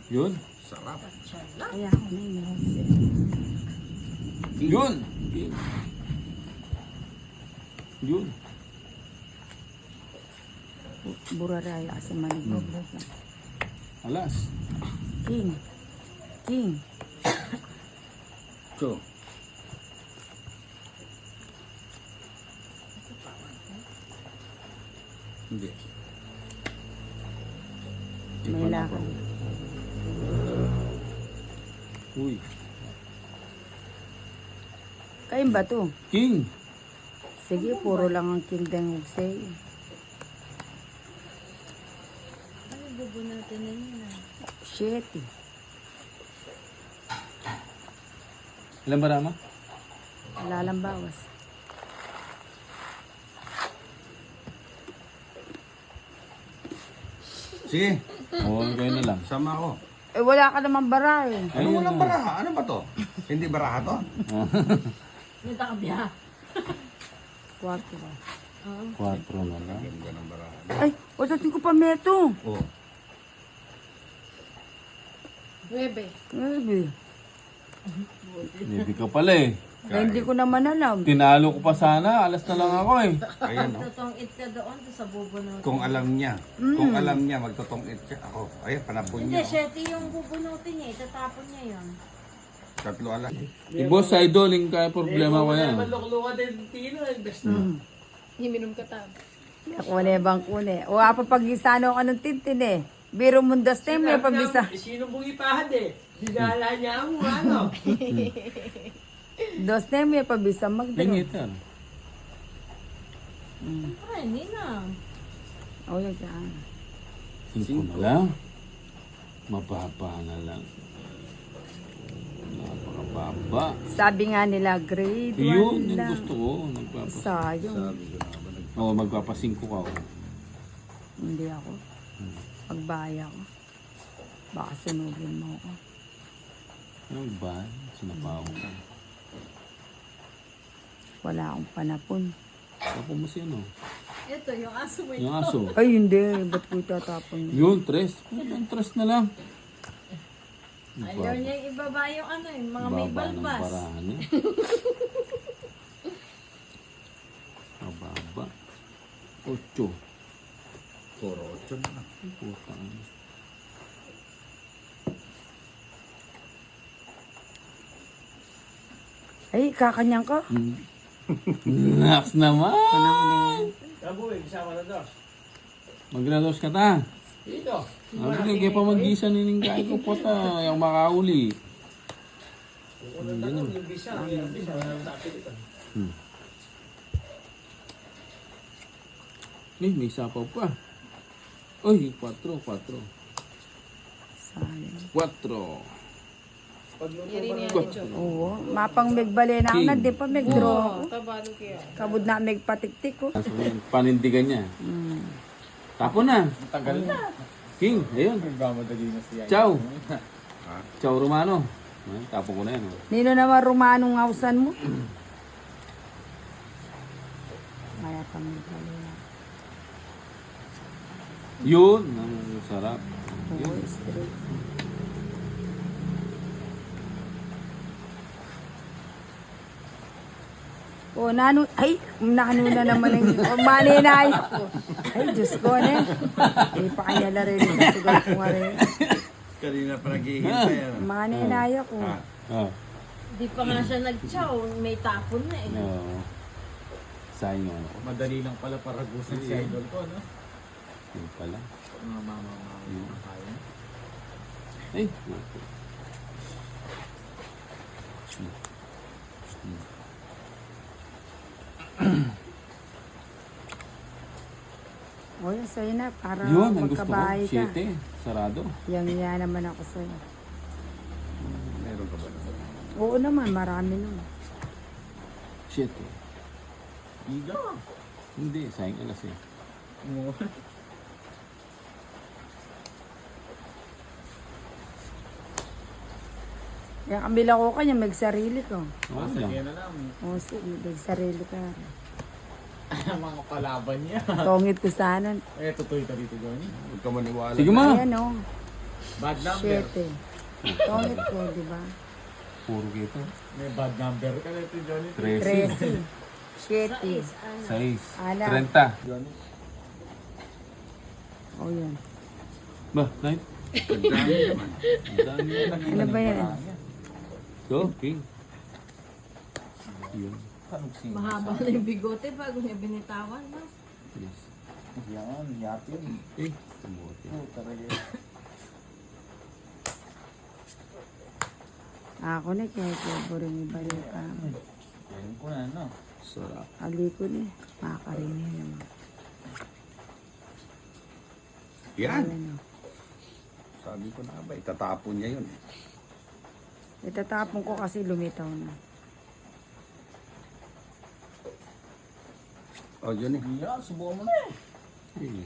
Yun. Sarap. Kaya ako na yung Yun. King. Yun. buraraya kasi manigbog. Alas. King. King. So, hindi. May lakad. Uy. Kain ba to? King. Sige, puro lang ang king dang say. Ano bubunutin na niya? Shit. Ilan ba rama? Wala lang bawas. Sige, Oo, kayo na lang. sama ako. Eh, wala ka naman bara eh. Ano walang baraha? Ano ba to? Hindi baraha to? Natakabya. Kwarto ba? 4 na lang. Ganda ng baraha. Ay, watatin ko pa meto. Oh. Bebe. Grabe. Hindi ka pala eh. Eh, hindi ko naman alam. Tinalo ko pa sana. Alas na lang ako eh. Ayan, oh. Totong it ka doon sa bubunutin. Kung alam niya. Kung alam niya, magtotong-it siya. Ako, ayan, panapon Hindi, niya. Oh. Shetty yung bubunutin niya. Itatapon niya yun. Tatlo alam. Boss idol, yung kaya problema ko yan. Maluklukan din Tino, best na. Himinom ka ta. Kune bang kune. O apa pagisano ka ng tintin eh. Biro mundas na may pabisa. Sino mong ipahad eh? Dinala niya ako, ano? Dos na may pabisa magdalo. Lingit yan. Ay, hindi na. O yun ka. 5 na lang. Mababa na lang. Napakababa. Sabi nga nila grade 1 Yun, yung lang. gusto ko. Sayang. Oo, magpapa-5 ka ako. Hindi ako. Pagbaya ko. Baka sunugin mo ako. Ano ba? Sinapaw ko. Wala akong panapon. Tapo mo si ano? Ito, yung aso mo Yung aso. Ay hindi. Ba't ko itatapon mo? Yun, 3. Yung 3 na lang. Ayaw niya ibaba yung ano, yung mga may Baba ng balbas. barahan eh. Mababa. 8. Puro 8 na. Putang. Ay, kakanyang ka. Naks naman! Panahon na yan. Tabo eh, bisama na dos. Magrados ka ta. Dito. Hindi, kaya pa mag-isa niningkay ko po ta. Yung makauli. Una na lang, yung bisa. Yung bisa, wala nang sapi dito. Eh, may sapaw pa. Uy, 4. Sayang. 4. Oo. Mapang megbali na ako na. Di pa megdraw. Tabalo kaya. Kabud na megpatiktik ko. Panindigan niya. Tapo na. Tagal na. King, ayun. Ciao. Ciao, Romano. Ay, tapo ko na yan. Oh. Nino naman Romanong hausan mo? Kaya pa megbali na. Yun, ang sarap. Oo, straight. Oh, nano, ay, nano na naman yung maninay ko. Ay, Diyos ko, ne. Ay, pa kanya na rin. Siguro ko nga rin. Kanina pa naghihintay. Maninay ako. Oh. Di pa nga siya nag-chow. May tapon na eh. No. Sayang nga ako. Madali lang pala para gusin si idol ko, no? Yun pala. Mga mama, kaya. Ay, O, yun sa'yo na. Para yun, ang gusto ko. magkabahay ka. 7. Sarado. Yang naman ako sa'yo. Meron ka ba na? Oo naman, marami nun. 7. Iga. Hindi, sayang alas eh. Yung kabila ko kanya, may sarili ko. Okay lang. Yan na lang. O, sige, may sarili ka. Mga kalaban niya. Tongit ko sana. Eh, tutoy ka dito, Johnny. Huwag ka maniwala. Sige ma. Ayan o. Bad number. 7. Tongit ko, di ba? Puro kita. May bad number ka na ito, Johnny. 13. 13. 7. 6. Ala. 30. Johnny. O yan. Ba, nine? Ang dami naman. Ang dami na. Ano ba yan? So, king. Yun. Mahaba na yung bigote bago niya binitawan, no? Yes. Yan, yapin. Eh, kamote. Oh, talaga. Ako na kaya boring ibalik ka. Yan ko na, no? Sarap. Ali ko na. Makakarinig naman. Yan. Ano. Sabi ko na ba, itatapon niya yun. Itatapon ko kasi lumitaw na. O, Johnny. Yan, subukan mo na eh. Sige.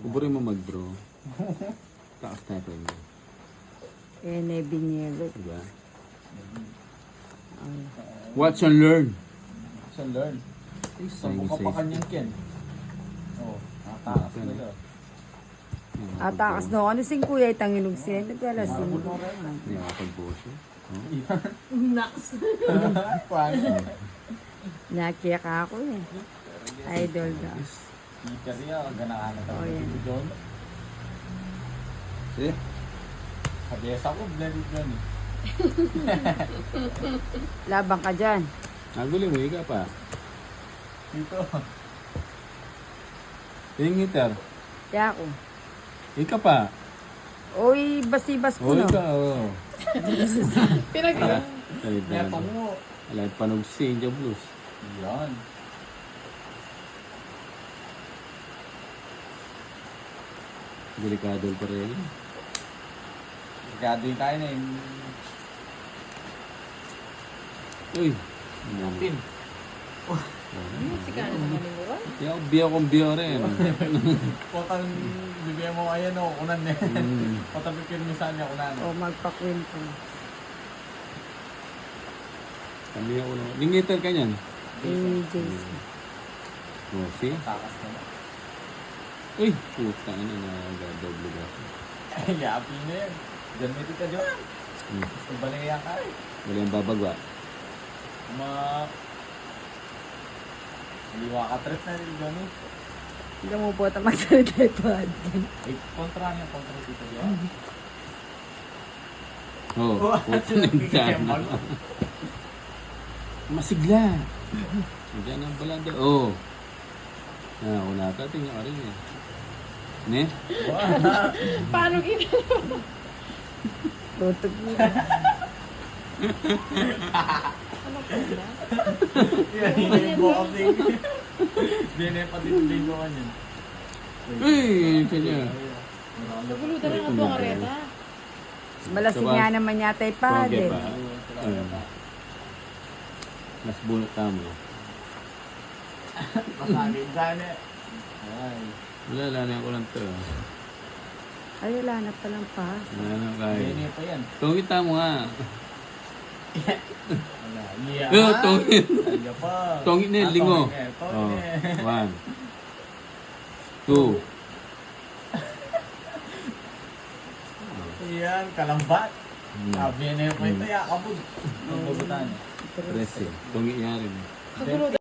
Kuburin mo mag-bro. Taas na ito mo. Eh, nebinyego. Diba? Ay. Watch and learn. So, learn. Sabong ka pa kanyang ken. Oh, nakatakas na yun. Atakas no, ano sing kuya itanginog siya, nagkalasing. Nakapag-buhos yun. Nax. Paano? Nakiyak ako eh. Idol daw. Speaker niya, ganahan na Oh, talaga yan. dito, John. Sige. Kabesa ko, blended Johnny. Labang ka dyan. Naguli mo, ika pa. Dito. Yung gitar. Kaya ako. Ika pa. Oy, basibas ko O, no. ika, o. Pinag- Neto mo. Alay, panog si India Blues. Yan. Delikado pa rin. Gado yung kain eh. Uy. Pin. Si Kano naman ni Muron? Yung biyo kong biyo rin. Potang bibigyan mo ayan o, unan eh. Potang pipirmisan niya unan. O magpakwento. Kami ako naman. Lingitan ka niyan. Eh, JC. O, see? Takas na na. Uy, puta na nag-double gas. Yapi na yan. Diyan mo ka, John. Hmm. Ibalayan ka eh. Wala yung babagwa. Liwa ka trip na rin, Johnny. Hindi mo po ito magsalita ito. Eh, kontra niya, kontra dito, John. Oh, puta na yung tiyan. Masigla. Diyan ang balada. Oh. Ah, wala ka. Tingnan ka rin eh. Ne? Paano gina? Tutog mo. Yan, hindi yung boxing. Hindi na yung pati yung linguan yun. Uy, kanya. Nagulutan na ang areta. Malasing nga naman yata yung Pwede padel. ba? Mas bunot tamo. Masagin dyan eh. Ay. Wala na ako lang to. Ay, wala na palang pa. Wala na kaya. Hindi pa yan. Tungit mo nga. Wala. Yeah. Eh, tungit. Ay, pa. Tungit na, lingo. Oh, 1. 2. Yan, kalambat. Hmm. Sabi niya pa ito, yakabod. Ang bagutan. 13. Tungit niya rin. Kagulutan